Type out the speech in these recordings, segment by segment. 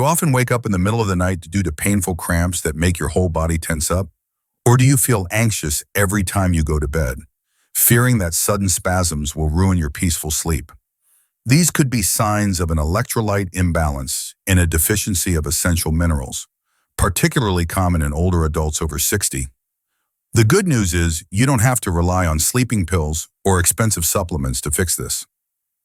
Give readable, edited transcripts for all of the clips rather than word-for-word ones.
you often wake up in the middle of the night due to painful cramps that make your whole body tense up? Or do you feel anxious every time you go to bed, fearing that sudden spasms will ruin your peaceful sleep? These could be signs of an electrolyte imbalance and a deficiency of essential minerals, particularly common in older adults over 60. The good news is you don't have to rely on sleeping pills or expensive supplements to fix this.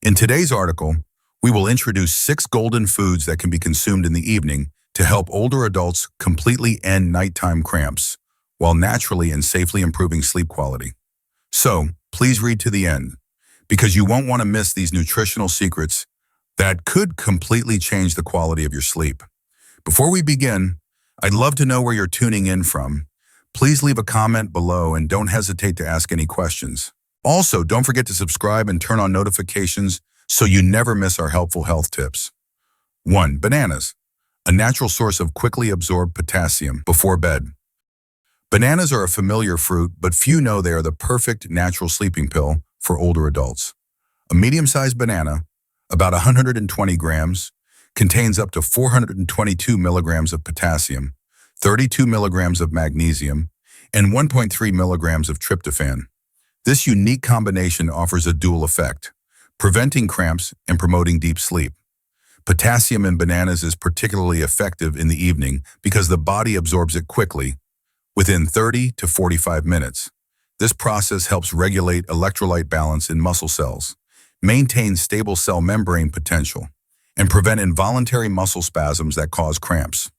In today's article, we will introduce 6 golden foods that can be consumed in the evening to help older adults completely end nighttime cramps while naturally and safely improving sleep quality. So, please read to the end, because you won't want to miss these nutritional secrets that could completely change the quality of your sleep. Before we begin, I'd love to know where you're tuning in from. Please leave a comment below and don't hesitate to ask any questions. Also, don't forget to subscribe and turn on notifications so you never miss our helpful health tips. 1. Bananas, a natural source of quickly absorbed potassium before bed. Bananas are a familiar fruit, but few know they are the perfect natural sleeping pill for older adults. A medium-sized banana, about 120 grams, contains up to 422 milligrams of potassium, 32 milligrams of magnesium, and 1.3 milligrams of tryptophan. This unique combination offers a dual effect, preventing cramps and promoting deep sleep. Potassium in bananas is particularly effective in the evening because the body absorbs it quickly, within 30 to 45 minutes. This process helps regulate electrolyte balance in muscle cells, maintain stable cell membrane potential, and prevent involuntary muscle spasms that cause cramps.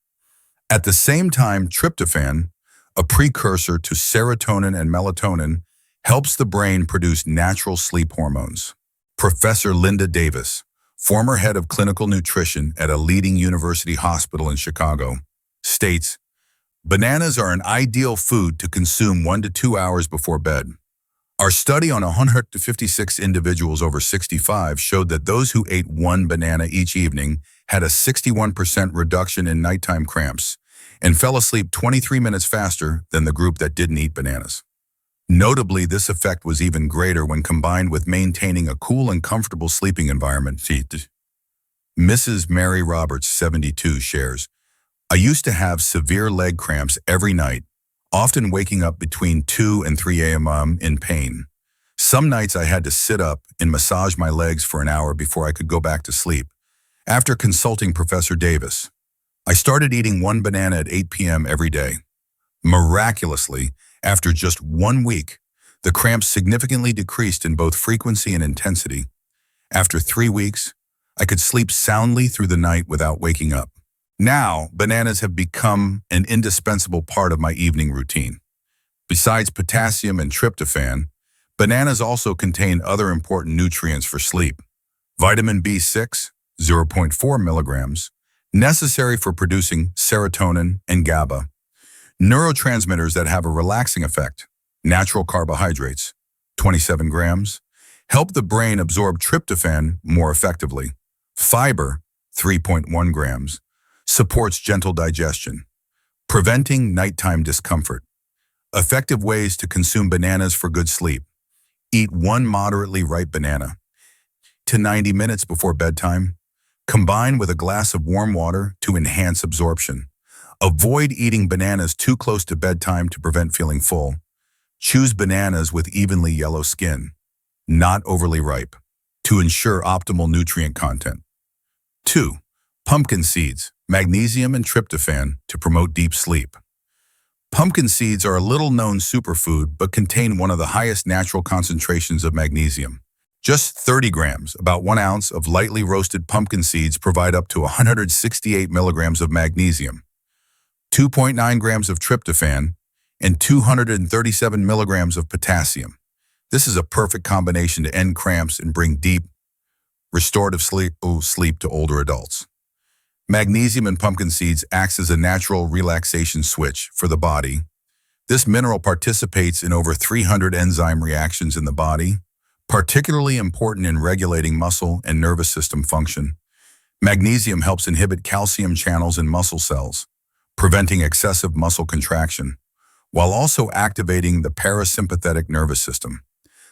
At the same time, tryptophan, a precursor to serotonin and melatonin, helps the brain produce natural sleep hormones. Professor Linda Davis, former head of clinical nutrition at a leading university hospital in Chicago, states, "Bananas are an ideal food to consume 1 to 2 hours before bed. Our study on 156 individuals over 65 showed that those who ate 1 banana each evening had a 61% reduction in nighttime cramps and fell asleep 23 minutes faster than the group that didn't eat bananas. Notably, this effect was even greater when combined with maintaining a cool and comfortable sleeping environment." Mrs. Mary Roberts, 72, shares, "I used to have severe leg cramps every night, often waking up between 2 and 3 a.m. in pain. Some nights I had to sit up and massage my legs for an hour before I could go back to sleep. After consulting Professor Davis, I started eating 1 banana at 8 p.m. every day. Miraculously, after just 1 week, the cramps significantly decreased in both frequency and intensity. After 3 weeks, I could sleep soundly through the night without waking up. Now, bananas have become an indispensable part of my evening routine. Besides potassium and tryptophan, bananas also contain other important nutrients for sleep. Vitamin B6, 0.4 milligrams, necessary for producing serotonin and GABA. Neurotransmitters that have a relaxing effect. Natural carbohydrates, 27 grams, help the brain absorb tryptophan more effectively. Fiber, 3.1 grams, supports gentle digestion, preventing nighttime discomfort. Effective ways to consume bananas for good sleep. Eat 1 moderately ripe banana to 90 minutes before bedtime. Combine with a glass of warm water to enhance absorption. Avoid eating bananas too close to bedtime to prevent feeling full. Choose bananas with evenly yellow skin, not overly ripe, to ensure optimal nutrient content. 2. Pumpkin seeds, magnesium and tryptophan to promote deep sleep. Pumpkin seeds are a little-known superfood but contain one of the highest natural concentrations of magnesium. Just 30 grams, about 1 ounce of lightly roasted pumpkin seeds provide up to 168 milligrams of magnesium, 2.9 grams of tryptophan, and 237 milligrams of potassium. This is a perfect combination to end cramps and bring deep, restorative sleep to older adults. Magnesium in pumpkin seeds acts as a natural relaxation switch for the body. This mineral participates in over 300 enzyme reactions in the body, particularly important in regulating muscle and nervous system function. Magnesium helps inhibit calcium channels in muscle cells, preventing excessive muscle contraction, while also activating the parasympathetic nervous system,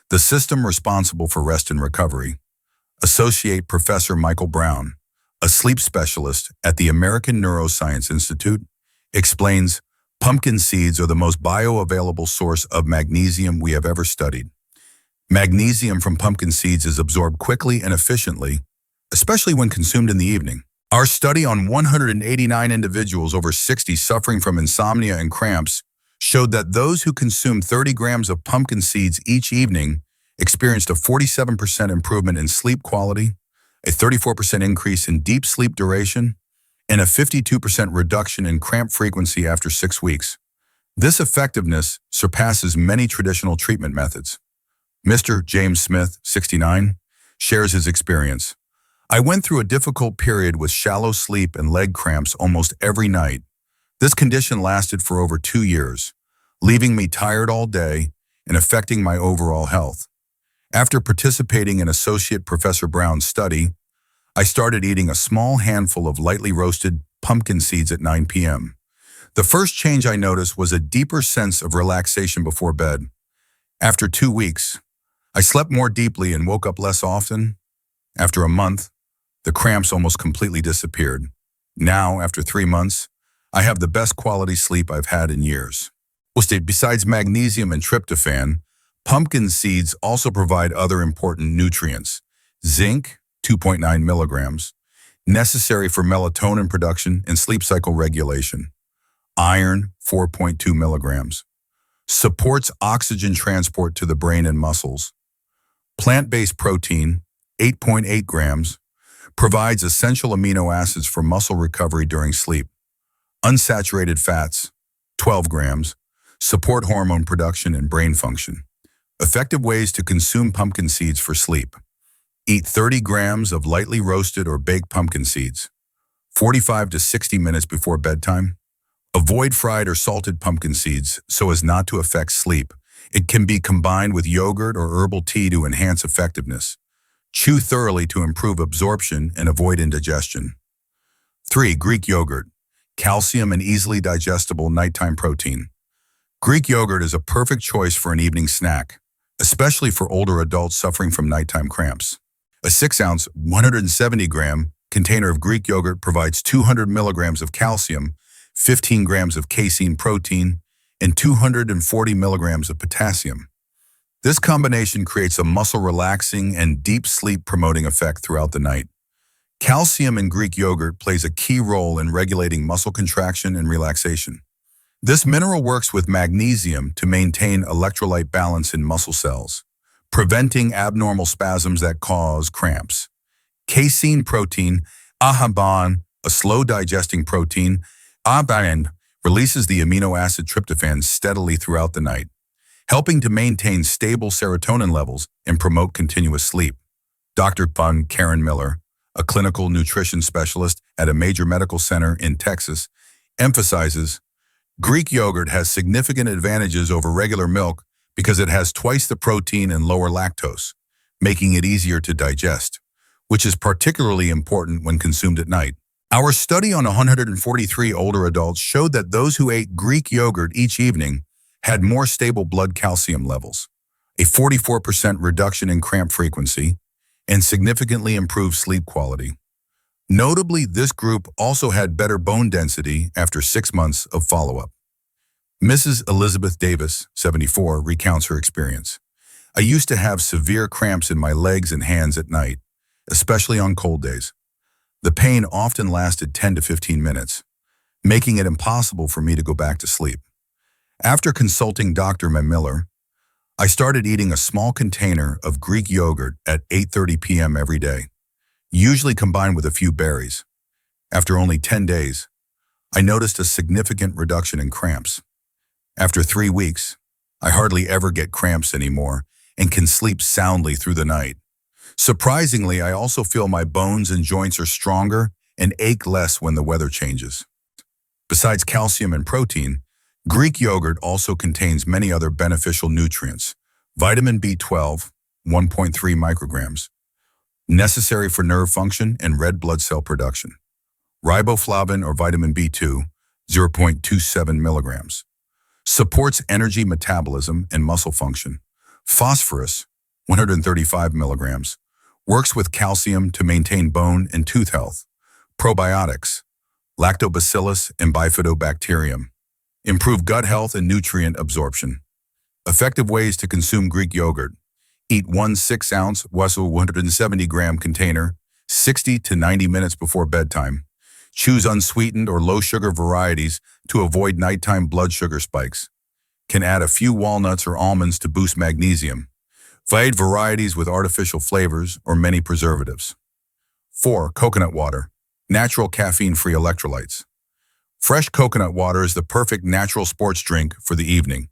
the system responsible for rest and recovery. Associate Professor Michael Brown, a sleep specialist at the American Neuroscience Institute, explains pumpkin seeds are the most bioavailable source of magnesium we have ever studied. Magnesium from pumpkin seeds is absorbed quickly and efficiently, especially when consumed in the evening. Our study on 189 individuals over 60 suffering from insomnia and cramps showed that those who consumed 30 grams of pumpkin seeds each evening experienced a 47% improvement in sleep quality, a 34% increase in deep sleep duration, and a 52% reduction in cramp frequency after 6 weeks. This effectiveness surpasses many traditional treatment methods. Mr. James Smith, 69, shares his experience. I went through a difficult period with shallow sleep and leg cramps almost every night. This condition lasted for over 2 years, leaving me tired all day and affecting my overall health. After participating in Associate Professor Brown's study, I started eating a small handful of lightly roasted pumpkin seeds at 9 p.m. The first change I noticed was a deeper sense of relaxation before bed. After 2 weeks, I slept more deeply and woke up less often. After a month, the cramps almost completely disappeared. Now, after 3 months, I have the best quality sleep I've had in years. Besides magnesium and tryptophan, pumpkin seeds also provide other important nutrients. Zinc, 2.9 milligrams, necessary for melatonin production and sleep cycle regulation. Iron, 4.2 milligrams, supports oxygen transport to the brain and muscles. Plant-based protein, 8.8 grams, provides essential amino acids for muscle recovery during sleep. Unsaturated fats, 12 grams, support hormone production and brain function. Effective ways to consume pumpkin seeds for sleep. Eat 30 grams of lightly roasted or baked pumpkin seeds, 45 to 60 minutes before bedtime. Avoid fried or salted pumpkin seeds so as not to affect sleep. It can be combined with yogurt or herbal tea to enhance effectiveness. Chew thoroughly to improve absorption and avoid indigestion. 3. Greek yogurt, calcium and easily digestible nighttime protein. Greek yogurt is a perfect choice for an evening snack, especially for older adults suffering from nighttime cramps. A 6-ounce, 170-gram container of Greek yogurt provides 200 milligrams of calcium, 15 grams of casein protein, and 240 milligrams of potassium. This combination creates a muscle-relaxing and deep sleep-promoting effect throughout the night. Calcium in Greek yogurt plays a key role in regulating muscle contraction and relaxation. This mineral works with magnesium to maintain electrolyte balance in muscle cells, preventing abnormal spasms that cause cramps. Casein protein, AHABAN, a slow-digesting protein, AHABAN, releases the amino acid tryptophan steadily throughout the night, helping to maintain stable serotonin levels and promote continuous sleep. Dr. Karen Miller, a clinical nutrition specialist at a major medical center in Texas, emphasizes Greek yogurt has significant advantages over regular milk because it has twice the protein and lower lactose, making it easier to digest, which is particularly important when consumed at night. Our study on 143 older adults showed that those who ate Greek yogurt each evening had more stable blood calcium levels, a 44% reduction in cramp frequency, and significantly improved sleep quality. Notably, this group also had better bone density after 6 months of follow-up. Mrs. Elizabeth Davis, 74, recounts her experience. I used to have severe cramps in my legs and hands at night, especially on cold days. The pain often lasted 10 to 15 minutes, making it impossible for me to go back to sleep. After consulting Dr. Miller, I started eating a small container of Greek yogurt at 8:30 p.m. every day, usually combined with a few berries. After only 10 days, I noticed a significant reduction in cramps. After 3 weeks, I hardly ever get cramps anymore and can sleep soundly through the night. Surprisingly, I also feel my bones and joints are stronger and ache less when the weather changes. Besides calcium and protein, Greek yogurt also contains many other beneficial nutrients. Vitamin B12, 1.3 micrograms, necessary for nerve function and red blood cell production. Riboflavin or vitamin B2, 0.27 milligrams, supports energy metabolism and muscle function. Phosphorus, 135 milligrams, works with calcium to maintain bone and tooth health. Probiotics, Lactobacillus and Bifidobacterium. Improve gut health and nutrient absorption. Effective ways to consume Greek yogurt. Eat one 6-ounce, 170-gram container 60 to 90 minutes before bedtime. Choose unsweetened or low-sugar varieties to avoid nighttime blood sugar spikes. Can add a few walnuts or almonds to boost magnesium. Avoid varieties with artificial flavors or many preservatives. 4. Coconut water. Natural caffeine-free electrolytes. Fresh coconut water is the perfect natural sports drink for the evening,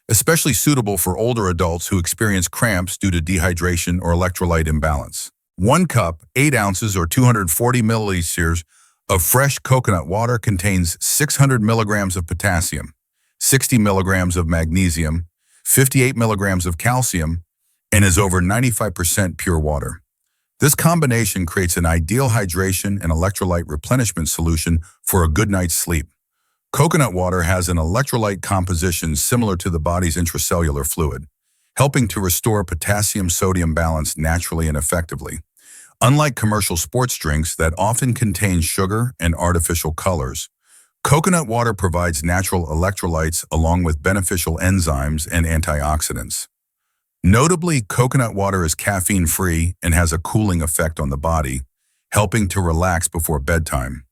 especially suitable for older adults who experience cramps due to dehydration or electrolyte imbalance. 1 cup, 8 ounces or 240 milliliters of fresh coconut water contains 600 milligrams of potassium, 60 milligrams of magnesium, 58 milligrams of calcium, and is over 95% pure water. This combination creates an ideal hydration and electrolyte replenishment solution for a good night's sleep. Coconut water has an electrolyte composition similar to the body's intracellular fluid, helping to restore potassium-sodium balance naturally and effectively. Unlike commercial sports drinks that often contain sugar and artificial colors, coconut water provides natural electrolytes along with beneficial enzymes and antioxidants. Notably, coconut water is caffeine-free and has a cooling effect on the body, helping to relax before bedtime.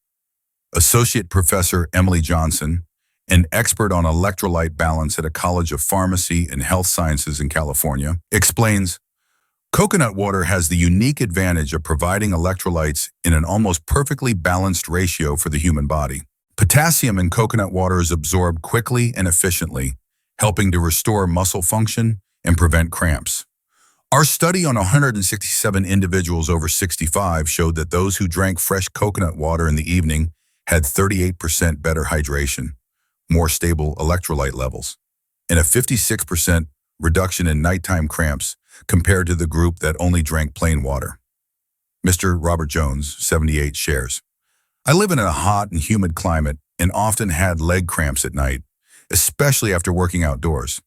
Associate Professor Emily Johnson, an expert on electrolyte balance at a College of Pharmacy and Health Sciences in California, explains, coconut water has the unique advantage of providing electrolytes in an almost perfectly balanced ratio for the human body. Potassium in coconut water is absorbed quickly and efficiently, helping to restore muscle function and prevent cramps. Our study on 167 individuals over 65 showed that those who drank fresh coconut water in the evening had 38% better hydration, more stable electrolyte levels, and a 56% reduction in nighttime cramps compared to the group that only drank plain water. Mr. Robert Jones, 78, shares, I live in a hot and humid climate and often had leg cramps at night, especially after working outdoors.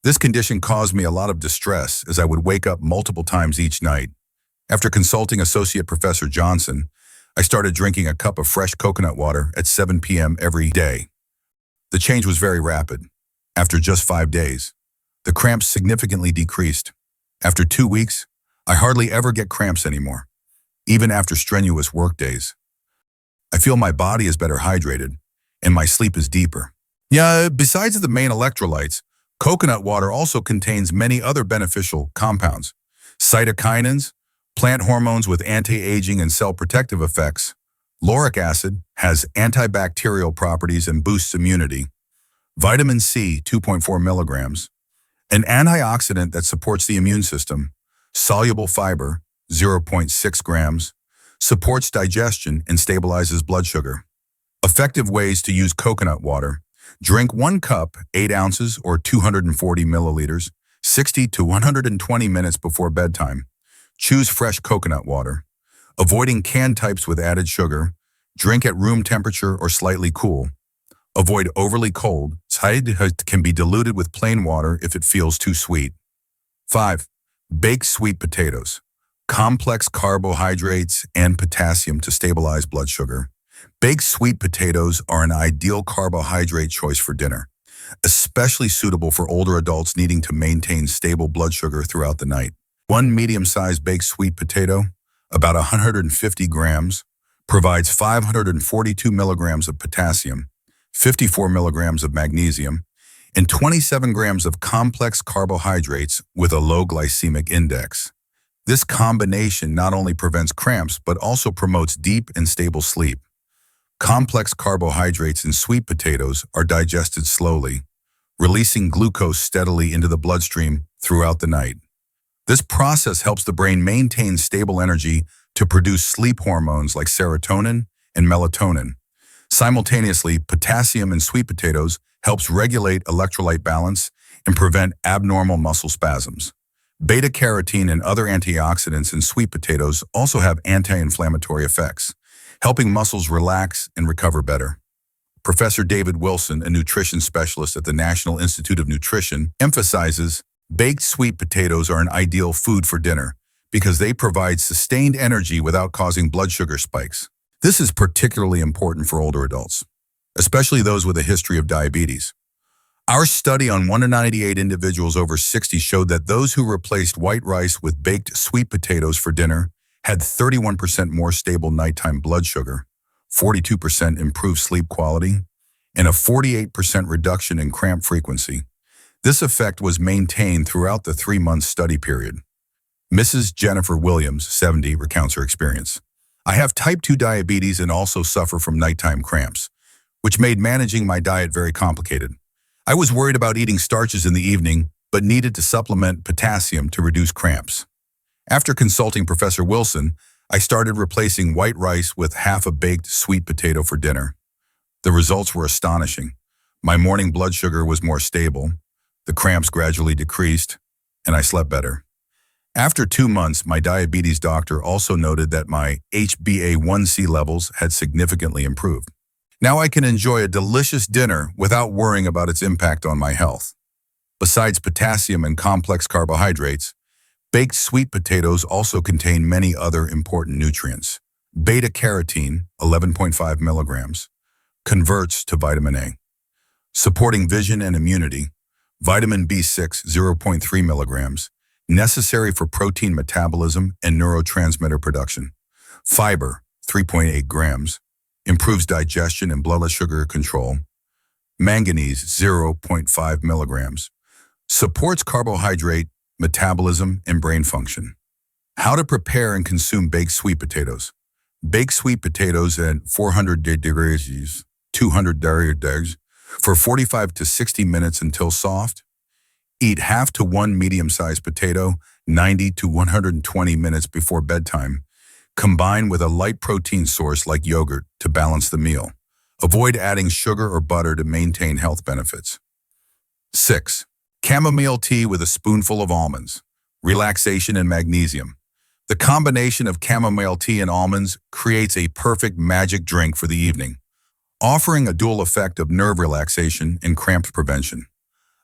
This condition caused me a lot of distress as I would wake up multiple times each night. After consulting Associate Professor Johnson, I started drinking a cup of fresh coconut water at 7 p.m. every day. The change was very rapid. After just 5 days, the cramps significantly decreased. After 2 weeks, I hardly ever get cramps anymore, even after strenuous work days. I feel my body is better hydrated, and my sleep is deeper. Besides the main electrolytes, coconut water also contains many other beneficial compounds. Cytokinins, plant hormones with anti-aging and cell protective effects. Lauric acid has antibacterial properties and boosts immunity. Vitamin C, 2.4 milligrams. An antioxidant that supports the immune system. Soluble fiber, 0.6 grams. Supports digestion and stabilizes blood sugar. Effective ways to use coconut water. Drink 1 cup, 8 ounces or 240 milliliters, 60 to 120 minutes before bedtime. Choose fresh coconut water. Avoiding canned types with added sugar. Drink at room temperature or slightly cool. Avoid overly cold. It can be diluted with plain water if it feels too sweet. 5. Baked sweet potatoes. Complex carbohydrates and potassium to stabilize blood sugar. Baked sweet potatoes are an ideal carbohydrate choice for dinner, especially suitable for older adults needing to maintain stable blood sugar throughout the night. 1 medium-sized baked sweet potato, about 150 grams, provides 542 milligrams of potassium, 54 milligrams of magnesium, and 27 grams of complex carbohydrates with a low glycemic index. This combination not only prevents cramps but also promotes deep and stable sleep. Complex carbohydrates in sweet potatoes are digested slowly, releasing glucose steadily into the bloodstream throughout the night. This process helps the brain maintain stable energy to produce sleep hormones like serotonin and melatonin. Simultaneously, potassium in sweet potatoes helps regulate electrolyte balance and prevent abnormal muscle spasms. Beta-carotene and other antioxidants in sweet potatoes also have anti-inflammatory effects, helping muscles relax and recover better. Professor David Wilson, a nutrition specialist at the National Institute of Nutrition, emphasizes baked sweet potatoes are an ideal food for dinner because they provide sustained energy without causing blood sugar spikes. This is particularly important for older adults, especially those with a history of diabetes. Our study on 198 individuals over 60 showed that those who replaced white rice with baked sweet potatoes for dinner had 31% more stable nighttime blood sugar, 42% improved sleep quality, and a 48% reduction in cramp frequency. This effect was maintained throughout the 3-month study period. Mrs. Jennifer Williams, 70, recounts her experience. I have type 2 diabetes and also suffer from nighttime cramps, which made managing my diet very complicated. I was worried about eating starches in the evening, but needed to supplement potassium to reduce cramps. After consulting Professor Wilson, I started replacing white rice with half a baked sweet potato for dinner. The results were astonishing. My morning blood sugar was more stable, the cramps gradually decreased, and I slept better. After 2 months, my diabetes doctor also noted that my HbA1c levels had significantly improved. Now I can enjoy a delicious dinner without worrying about its impact on my health. Besides potassium and complex carbohydrates, baked sweet potatoes also contain many other important nutrients. Beta-carotene, 11.5 milligrams, converts to vitamin A. Supporting vision and immunity, vitamin B6, 0.3 milligrams, necessary for protein metabolism and neurotransmitter production. Fiber, 3.8 grams, improves digestion and blood sugar control. Manganese, 0.5 milligrams, supports carbohydrate metabolism and brain function. How to prepare and consume baked sweet potatoes. Bake sweet potatoes at 400 degrees, 200 degrees, for 45 to 60 minutes until soft. Eat half to 1 medium-sized potato 90 to 120 minutes before bedtime. Combine with a light protein source like yogurt to balance the meal. Avoid adding sugar or butter to maintain health benefits. 6. Chamomile tea with a spoonful of almonds. Relaxation and magnesium. The combination of chamomile tea and almonds creates a perfect magic drink for the evening, offering a dual effect of nerve relaxation and cramp prevention.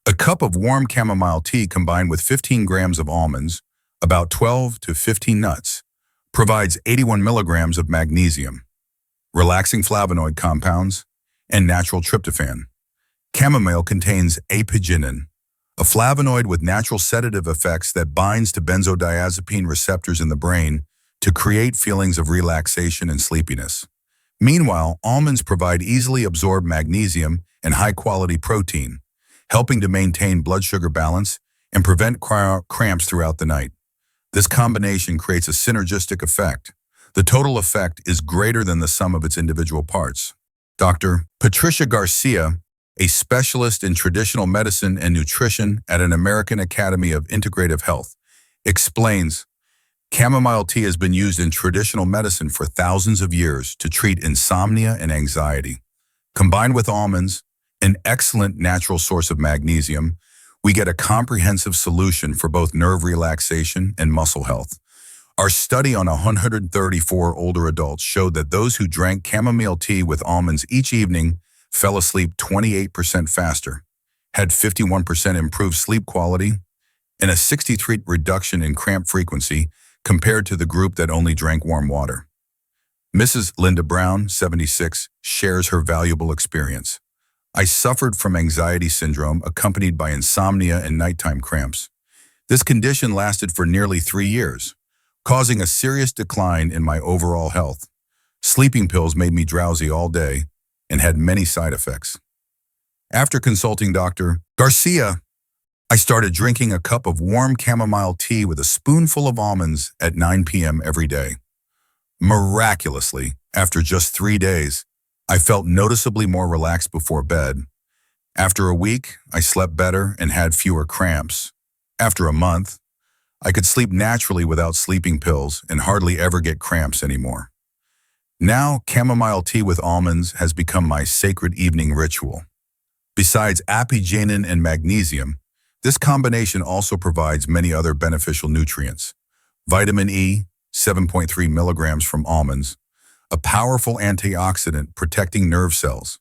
A cup of warm chamomile tea combined with 15 grams of almonds, about 12 to 15 nuts, provides 81 milligrams of magnesium, relaxing flavonoid compounds, and natural tryptophan. Chamomile contains apigenin, a flavonoid with natural sedative effects that binds to benzodiazepine receptors in the brain to create feelings of relaxation and sleepiness. Meanwhile, almonds provide easily absorbed magnesium and high-quality protein, helping to maintain blood sugar balance and prevent cramps throughout the night. This combination creates a synergistic effect. The total effect is greater than the sum of its individual parts. Dr. Patricia Garcia, a specialist in traditional medicine and nutrition at an American Academy of Integrative Health, explains, chamomile tea has been used in traditional medicine for thousands of years to treat insomnia and anxiety. Combined with almonds, an excellent natural source of magnesium, we get a comprehensive solution for both nerve relaxation and muscle health. Our study on 134 older adults showed that those who drank chamomile tea with almonds each evening fell asleep 28% faster, had 51% improved sleep quality, and a 63% reduction in cramp frequency compared to the group that only drank warm water. Mrs. Linda Brown, 76, shares her valuable experience. I suffered from anxiety syndrome accompanied by insomnia and nighttime cramps. This condition lasted for nearly 3 years, causing a serious decline in my overall health. Sleeping pills made me drowsy all day and had many side effects. After consulting Dr. Garcia, I started drinking a cup of warm chamomile tea with a spoonful of almonds at 9 p.m. every day. Miraculously, after just 3 days, I felt noticeably more relaxed before bed. After a week, I slept better and had fewer cramps. After a month, I could sleep naturally without sleeping pills and hardly ever get cramps anymore. Now, chamomile tea with almonds has become my sacred evening ritual. Besides apigenin and magnesium, this combination also provides many other beneficial nutrients. Vitamin E, 7.3 milligrams from almonds, a powerful antioxidant protecting nerve cells.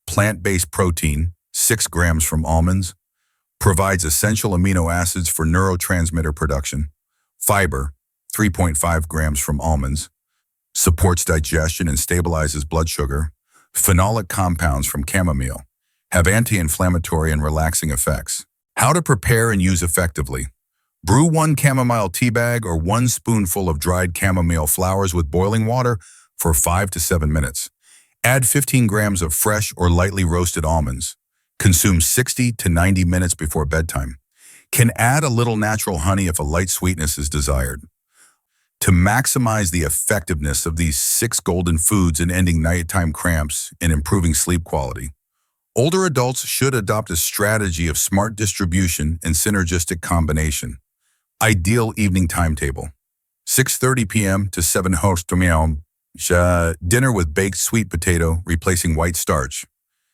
Plant-based protein, 6 grams from almonds, provides essential amino acids for neurotransmitter production. Fiber, 3.5 grams from almonds, supports digestion and stabilizes blood sugar. Phenolic compounds from chamomile have anti-inflammatory and relaxing effects. How to prepare and use effectively. Brew 1 chamomile tea bag or 1 spoonful of dried chamomile flowers with boiling water for 5 to 7 minutes. Add 15 grams of fresh or lightly roasted almonds. Consume 60 to 90 minutes before bedtime. Can add a little natural honey if a light sweetness is desired. To maximize the effectiveness of these 6 golden foods in ending nighttime cramps and improving sleep quality, older adults should adopt a strategy of smart distribution and synergistic combination. Ideal evening timetable: 6:30 p.m. to 7 p.m. Dinner with baked sweet potato, replacing white starch.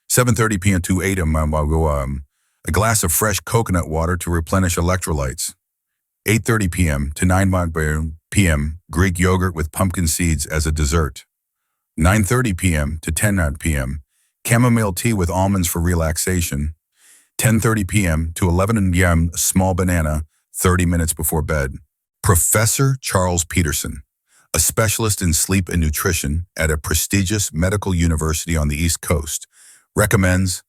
7:30 p.m. to 8 p.m. A glass of fresh coconut water to replenish electrolytes. 8:30 p.m. to 9 p.m. Greek yogurt with pumpkin seeds as a dessert. 9:30 p.m. to 10 p.m. Chamomile tea with almonds for relaxation. 10:30 p.m. to 11 p.m. Small banana, 30 minutes before bed. Professor Charles Peterson, a specialist in sleep and nutrition at a prestigious medical university on the East Coast, recommends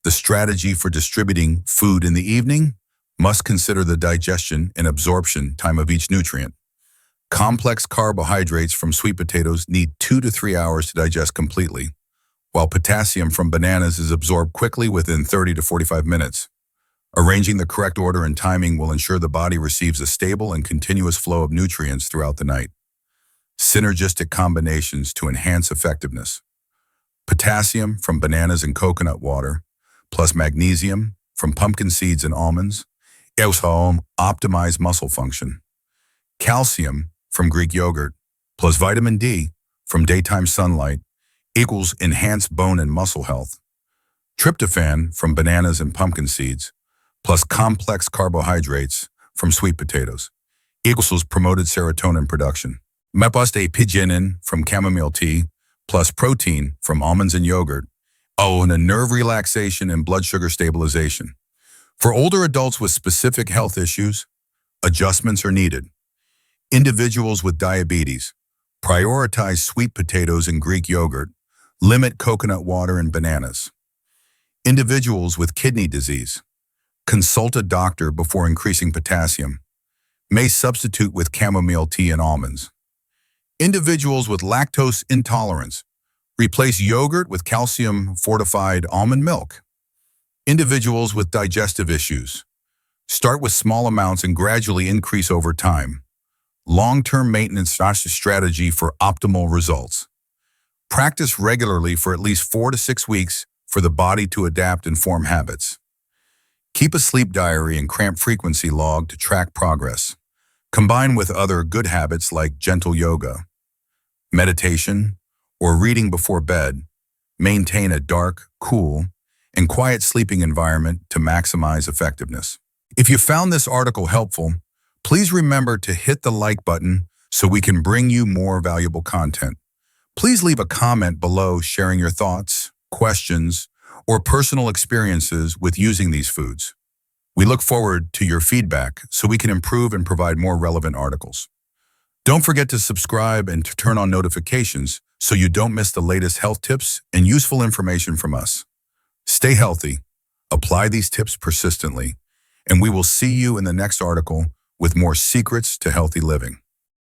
the strategy for distributing food in the evening must consider the digestion and absorption time of each nutrient. Complex carbohydrates from sweet potatoes need 2 to 3 hours to digest completely, while potassium from bananas is absorbed quickly within 30 to 45 minutes. Arranging the correct order and timing will ensure the body receives a stable and continuous flow of nutrients throughout the night. Synergistic combinations to enhance effectiveness. Potassium from bananas and coconut water, plus magnesium from pumpkin seeds and almonds, optimize muscle function. Calcium from Greek yogurt, plus vitamin D from daytime sunlight, equals enhanced bone and muscle health. Tryptophan from bananas and pumpkin seeds, plus complex carbohydrates from sweet potatoes, equals promoted serotonin production. Mepastapygenin from chamomile tea, plus protein from almonds and yogurt, and a nerve relaxation and blood sugar stabilization. For older adults with specific health issues, adjustments are needed. Individuals with diabetes, prioritize sweet potatoes and Greek yogurt, limit coconut water and bananas. Individuals with kidney disease, consult a doctor before increasing potassium. May substitute with chamomile tea and almonds. Individuals with lactose intolerance, replace yogurt with calcium-fortified almond milk. Individuals with digestive issues, start with small amounts and gradually increase over time. Long-term maintenance strategy for optimal results. Practice regularly for at least 4 to 6 weeks for the body to adapt and form habits. Keep a sleep diary and cramp frequency log to track progress. Combine with other good habits like gentle yoga, meditation, or reading before bed. Maintain a dark, cool, and quiet sleeping environment to maximize effectiveness. If you found this article helpful, please remember to hit the like button so we can bring you more valuable content. Please leave a comment below sharing your thoughts, questions, or personal experiences with using these foods. We look forward to your feedback so we can improve and provide more relevant articles. Don't forget to subscribe and to turn on notifications so you don't miss the latest health tips and useful information from us. Stay healthy, apply these tips persistently, and we will see you in the next article with more secrets to healthy living.